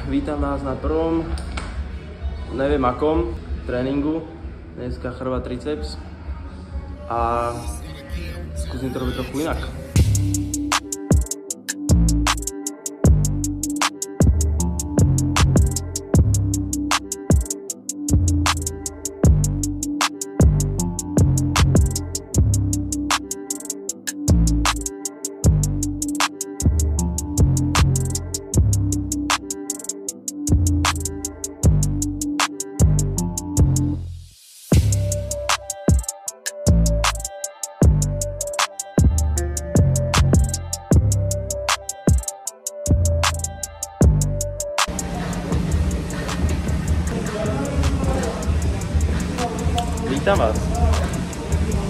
Vítam vás na prvom, neviem akom, tréningu. Dneska chrbát triceps a skúsim to robiť trochu inak. Vítam vás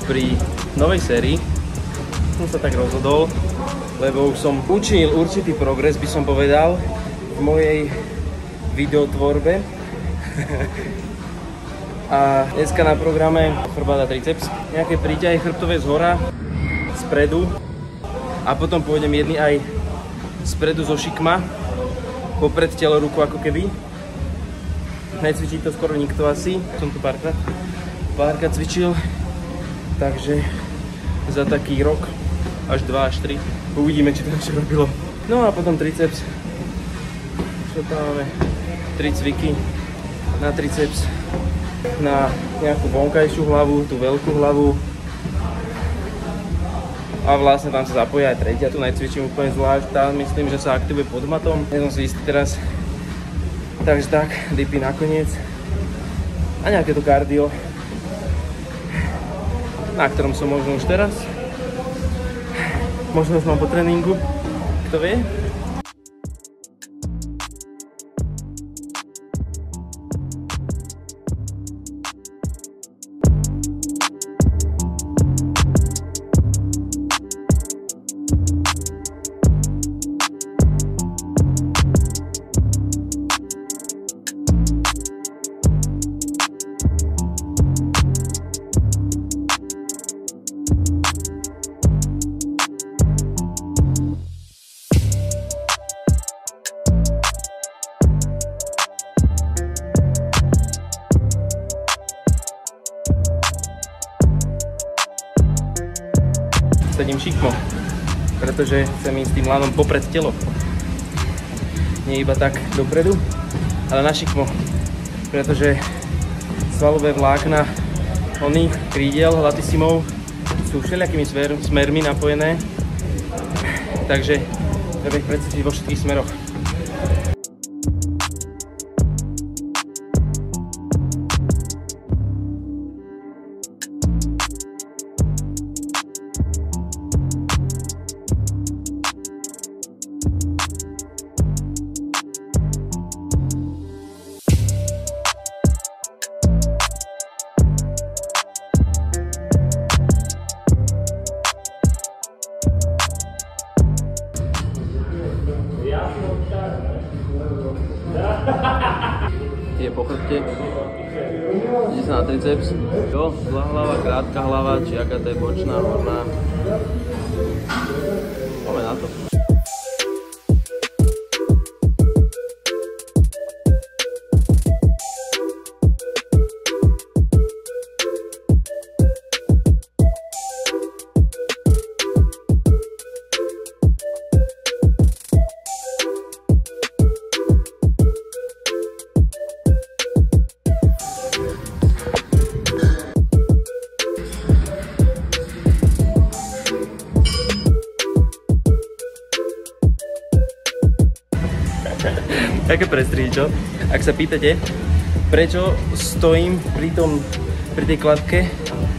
pri novej sérii. Som sa tak rozhodol, lebo už som učinil určitý progres, by som povedal, v mojej videotvorbe. A dneska na programe chrbát a triceps. Nejaké príťahy chrbtové zhora, spredu a potom pôjdem jedný aj spredu zo šikma, popred telo, ruku ako keby. Necvičí to skoro nikto asi, som tu párkrát cvičil, takže za taký rok, až 2 až 3, uvidíme, či to ešte robilo. No a potom triceps, čo tam máme, 3 cviky na triceps, na nejakú vonkajšiu hlavu, tú veľkú hlavu a vlastne tam sa zapojí aj tretia, tu necvičím úplne zvlášť, tá myslím, že sa aktivuje pod matom, nie som si istý teraz, takže tak, dipy nakoniec a nejaké to kardio, na ktorom som možno už teraz. Možno už mám po tréningu, kto vie. Sedím šikmo, pretože chcem ísť tým lanom popred telo. Nie iba tak dopredu, ale na šikmo, pretože svalové vlákna oných krídel, latisimov sú všelijakými smermi napojené, takže treba ich precítiť vo všetkých smeroch. Je po chrbte, ide sa na triceps, jo, zlá hlava, krátka hlava, či aká to je bočná, horná. Poďme na to. Také prestrihy, čo? Ak sa pýtate, prečo stojím pri tej kladke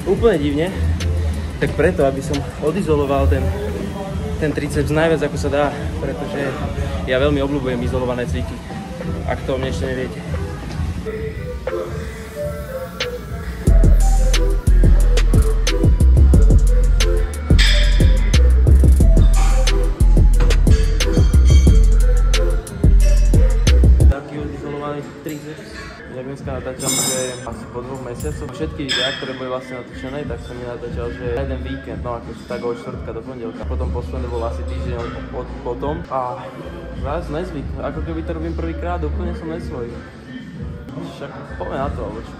úplne divne, tak preto, aby som odizoloval ten triceps najviac ako sa dá, pretože ja veľmi obľúbujem izolované cviky, ak to o mne ešte neviete. Triceps, jak dneska natáčam, že asi po 2 mesiacoch. Všetky videá, ktoré boli vlastne natočené, tak som mi natáčal, že jeden víkend, no ako tak od štvrtka do pondelka. Potom posledné bol asi týždeň potom a zás nezvyk, ako keby to robím prvýkrát, úplne som nesvoj. Však poďme na to, alebo čo?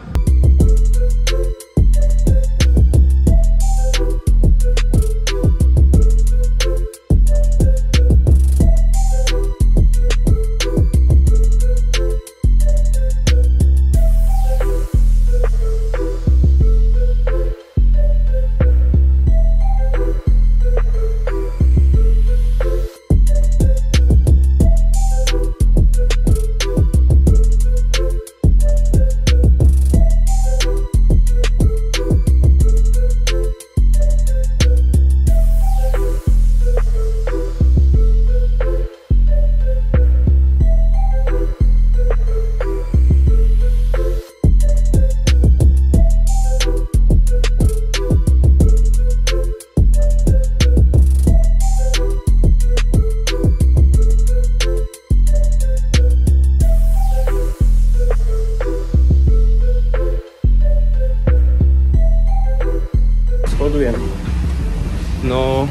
No,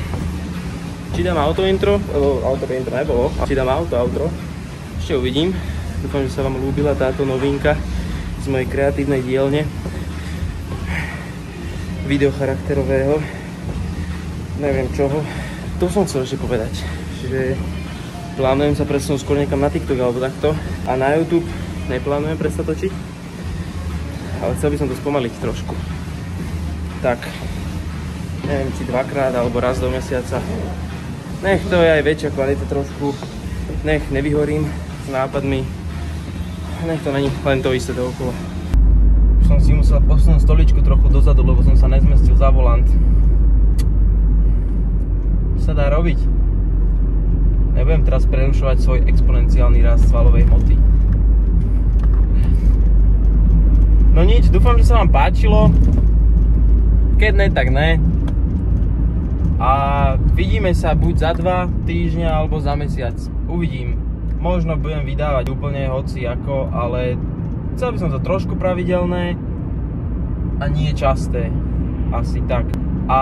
či dám auto intro, lebo auto intro nebolo, a či dám outro, ešte uvidím. Dúfam, že sa vám ľúbila táto novinka z mojej kreatívnej dielne videocharakterového, neviem čoho. To som chcel ešte povedať, že plánujem sa presunúť skôr niekam na TikTok alebo takto a na YouTube neplánujem prestať točiť, ale chcel by som to spomaliť trošku. Tak, neviem, či 2-krát alebo raz do mesiaca. Nech to je aj väčšia kvalita trošku. Nech nevyhorím s nápadmi. Nech to není len to isté dookola. Už som si musel posunúť stoličku trochu dozadu, lebo som sa nezmestil za volant. Čo sa dá robiť? Nebudem teraz prerušovať svoj exponenciálny rast svalovej hmoty. No nič, dúfam, že sa vám páčilo. Keď ne, tak ne. A vidíme sa buď za 2 týždňa alebo za mesiac. Uvidím. Možno budem vydávať úplne hoci ako, ale chcel by som to trošku pravidelné a nie časté. Asi tak. A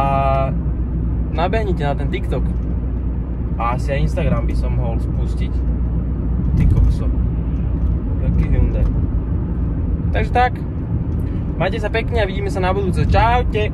nabehnite na ten TikTok. A asi aj Instagram by som mohol spustiť. Ty kokso. Jaký Hyundai. Takže tak. Majte sa pekne a vidíme sa na budúce. Čaute.